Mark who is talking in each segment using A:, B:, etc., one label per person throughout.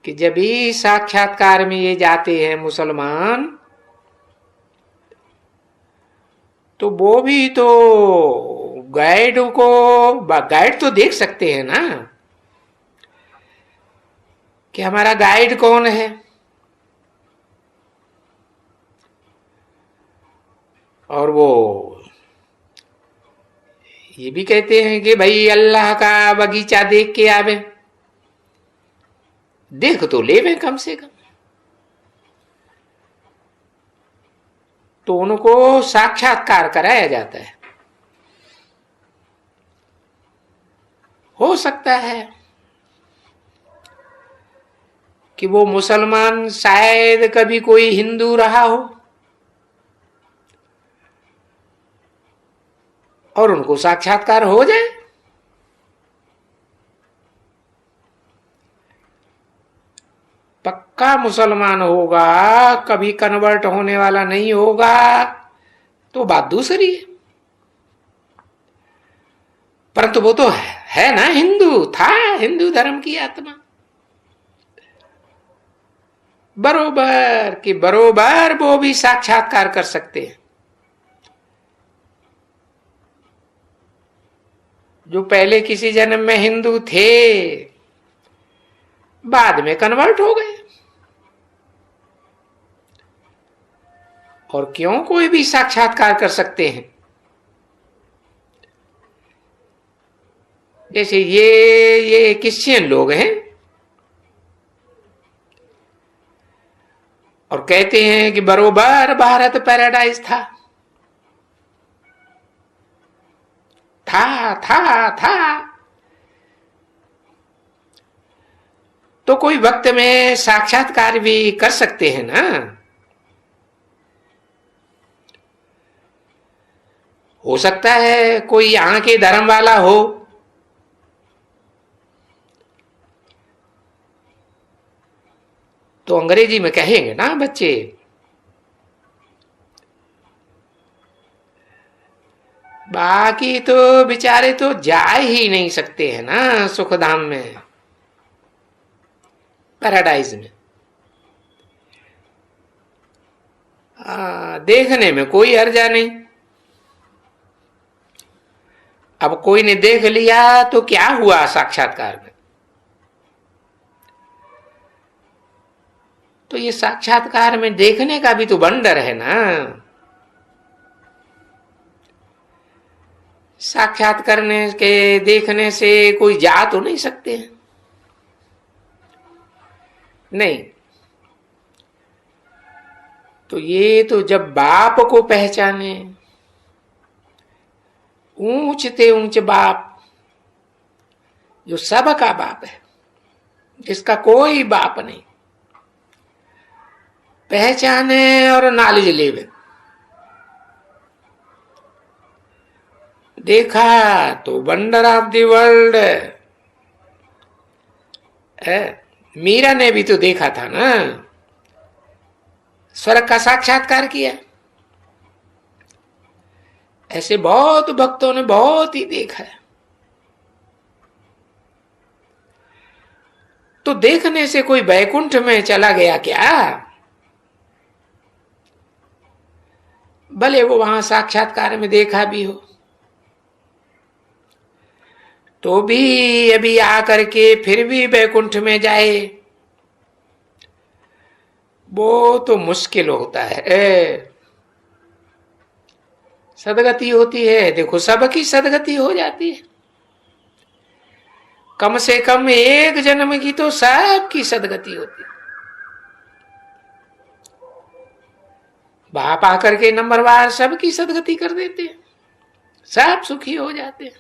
A: कि जब भी साक्षात्कार में ये जाते हैं मुसलमान, तो वो भी तो गाइड तो देख सकते हैं ना कि हमारा गाइड कौन है। और वो ये भी कहते हैं कि भाई अल्लाह का बगीचा देख के आवे, देख तो लेवे कम से कम। तो उनको साक्षात्कार कराया जाता है। हो सकता है कि वो मुसलमान शायद कभी कोई हिंदू रहा हो और उनको साक्षात्कार हो जाए। पक्का मुसलमान होगा, कभी कन्वर्ट होने वाला नहीं होगा, तो बात दूसरी है। परंतु वो तो है ना, हिंदू था, हिंदू धर्म की आत्मा। बरोबर कि बरोबर वो भी साक्षात्कार कर सकते हैं। जो पहले किसी जन्म में हिंदू थे, बाद में कन्वर्ट हो गए। और क्यों कोई भी साक्षात्कार कर सकते हैं। जैसे ये क्रिश्चियन लोग हैं और कहते हैं कि बरोबर भारत पैराडाइज था। तो कोई वक्त में साक्षात्कार भी कर सकते हैं ना। हो सकता है कोई यहाँ के धर्म वाला हो, तो अंग्रेजी में कहेंगे ना बच्चे, बाकी तो बेचारे तो जा ही नहीं सकते हैं ना सुखधाम में, पैराडाइज में। देखने में कोई हर्जा नहीं। अब कोई ने देख लिया तो क्या हुआ साक्षात्कार में। तो ये साक्षात्कार में देखने का भी तो बंडर है ना। साक्षात करने के देखने से कोई जा तो नहीं सकते हैं, नहीं। तो ये तो जब बाप को पहचाने, ऊंचते ऊंच बाप, जो सबका बाप है, जिसका कोई बाप नहीं, पहचाने और नॉलेज लेवे। देखा तो wonder of the world. Meera ने भी तो देखा था ना, स्वर्ग का साक्षात्कार किया। ऐसे बहुत भक्तों ने बहुत ही देखा है। तो देखने से कोई वैकुंठ में चला गया क्या? भले वो वहां साक्षात्कार में देखा भी हो, तो भी अभी आकर के फिर भी वैकुंठ में जाए, वो तो मुश्किल होता है। सदगति होती है, देखो सबकी सदगति हो जाती है। कम से कम एक जन्म की तो सबकी सदगति होती है। बाप आकर के नंबरवार सबकी सदगति कर देते हैं, सब सुखी हो जाते हैं।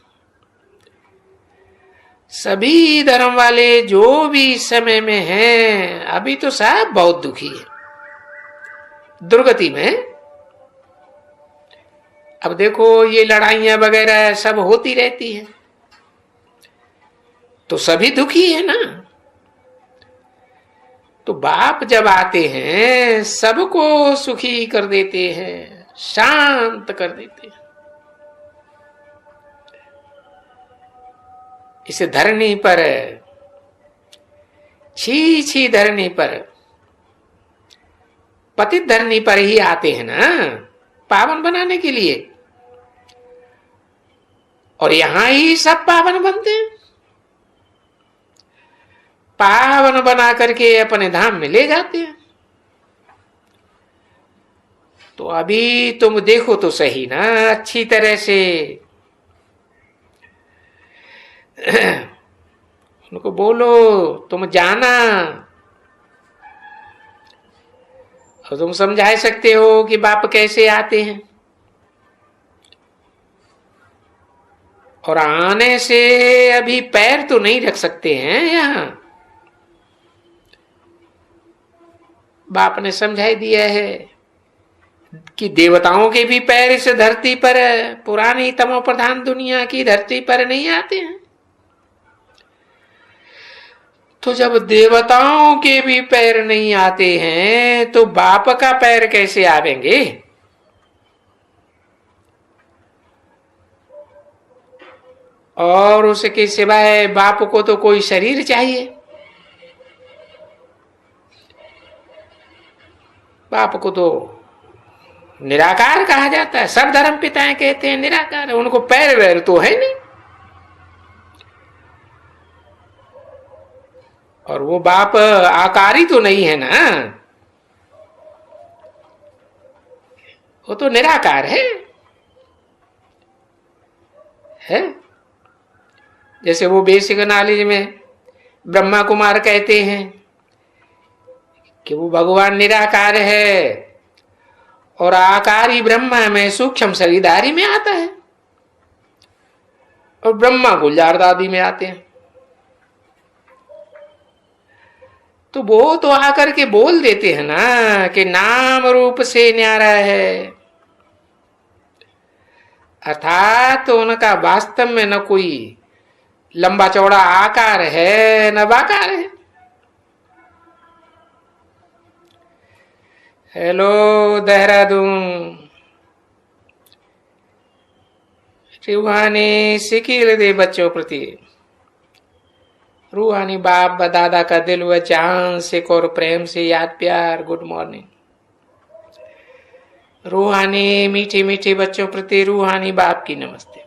A: सभी धर्म वाले जो भी समय में हैं, अभी तो सब बहुत दुखी है, दुर्गति में। अब देखो ये लड़ाइयां वगैरह सब होती रहती हैं, तो सभी दुखी है ना। तो बाप जब आते हैं, सबको सुखी कर देते हैं, शांत कर देते हैं। इस धरनी पर छी छी धरनी पर, पतित धरनी पर ही आते हैं ना पावन बनाने के लिए, और यहां ही सब पावन बनते हैं। पावन बना करके अपने धाम में ले जाते हैं। तो अभी तुम देखो तो सही ना अच्छी तरह से। उनको बोलो तुम जाना, और तुम समझा सकते हो कि बाप कैसे आते हैं, और आने से अभी पैर तो नहीं रख सकते हैं यहां। बाप ने समझाई दिया है कि देवताओं के भी पैर इस धरती पर, पुरानी तमो प्रधान दुनिया की धरती पर नहीं आते हैं। तो जब देवताओं के भी पैर नहीं आते हैं तो बाप का पैर कैसे आवेंगे? और उसके सिवाय बाप को तो कोई शरीर चाहिए। बाप को तो निराकार कहा जाता है, सब धर्म पिताएं कहते हैं निराकार, उनको पैर वैर तो है नहीं। और वो बाप आकारी तो नहीं है ना, वो तो निराकार है? जैसे वो बेसिक नॉलेज में ब्रह्मा कुमार कहते हैं कि वो भगवान निराकार है, और आकारी ब्रह्मा में सूक्ष्म शरीरधारी में आता है, और ब्रह्मा गुलजार आदि में आते हैं। तो वो तो आकर के बोल देते हैं ना कि नाम रूप से न्यारा है, अर्थात तो उनका वास्तव में न कोई लंबा चौड़ा आकार है न बाकार है। हेलो देहरादून, रूहानी सिकील दे बच्चों प्रति, रूहानी बाप दादा का दिल व जान से और प्रेम से याद प्यार गुड मॉर्निंग। रूहानी मीठी मीठी बच्चों प्रति रूहानी बाप की नमस्ते।